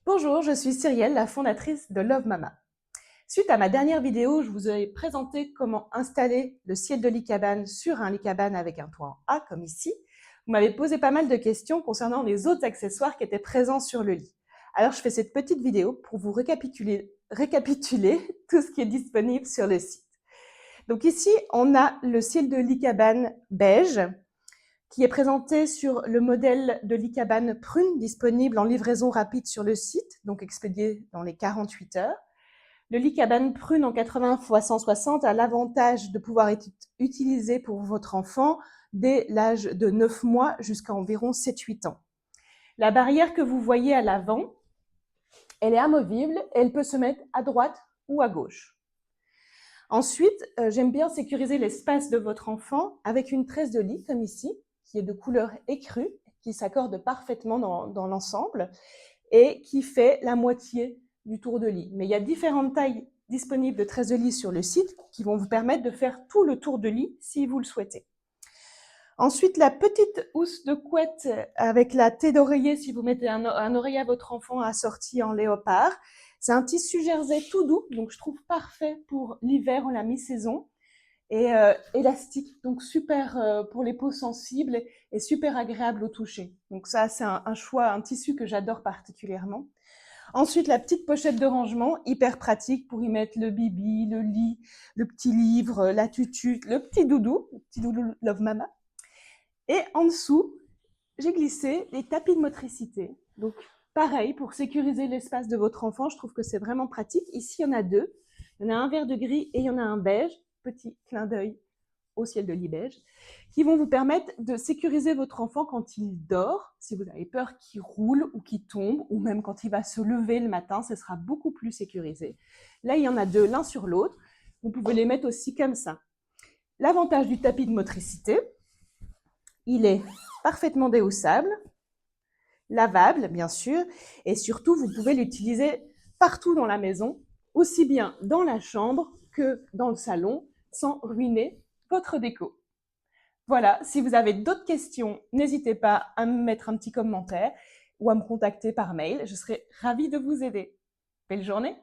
Bonjour, je suis Cyrielle, la fondatrice de Love Mama. Suite à ma dernière vidéo, je vous ai présenté comment installer le ciel de lit cabane sur un lit cabane avec un toit en A, comme ici. Vous m'avez posé pas mal de questions concernant les autres accessoires qui étaient présents sur le lit. Alors, je fais cette petite vidéo pour vous récapituler tout ce qui est disponible sur le site. Donc ici, on a le ciel de lit cabane beige, qui est présenté sur le modèle de lit cabane prune, disponible en livraison rapide sur le site, donc expédié dans les 48 heures. Le lit cabane prune en 80 x 160 a l'avantage de pouvoir être utilisé pour votre enfant dès l'âge de 9 mois jusqu'à environ 7-8 ans. La barrière que vous voyez à l'avant, elle est amovible et elle peut se mettre à droite ou à gauche. Ensuite, j'aime bien sécuriser l'espace de votre enfant avec une tresse de lit, comme ici, qui est de couleur écrue, qui s'accorde parfaitement dans l'ensemble et qui fait la moitié du tour de lit. Mais il y a différentes tailles disponibles de tresses de lit sur le site qui vont vous permettre de faire tout le tour de lit si vous le souhaitez. Ensuite, la petite housse de couette avec la thé d'oreiller, si vous mettez un oreiller à votre enfant assorti en léopard. C'est un tissu jersey tout doux, donc je trouve parfait pour l'hiver ou la mi-saison. Et élastique, donc super pour les peaux sensibles et super agréable au toucher. Donc ça, c'est un choix, un tissu que j'adore particulièrement. Ensuite, la petite pochette de rangement, hyper pratique pour y mettre le bibi, le lit, le petit livre, la tutu, le petit doudou Love Mama. Et en dessous, j'ai glissé les tapis de motricité. Donc pareil, pour sécuriser l'espace de votre enfant, je trouve que c'est vraiment pratique. Ici, il y en a deux. Il y en a un vert de gris et il y en a un beige. Petit clin d'œil au ciel de lit beige, qui vont vous permettre de sécuriser votre enfant quand il dort. Si vous avez peur qu'il roule ou qu'il tombe, ou même quand il va se lever le matin, ce sera beaucoup plus sécurisé. Là, il y en a deux, l'un sur l'autre. Vous pouvez les mettre aussi comme ça. L'avantage du tapis de motricité, il est parfaitement déhaussable, lavable, bien sûr, et surtout, vous pouvez l'utiliser partout dans la maison, aussi bien dans la chambre que dans le salon, sans ruiner votre déco. Voilà, si vous avez d'autres questions, n'hésitez pas à me mettre un petit commentaire ou à me contacter par mail. Je serai ravie de vous aider. Belle journée!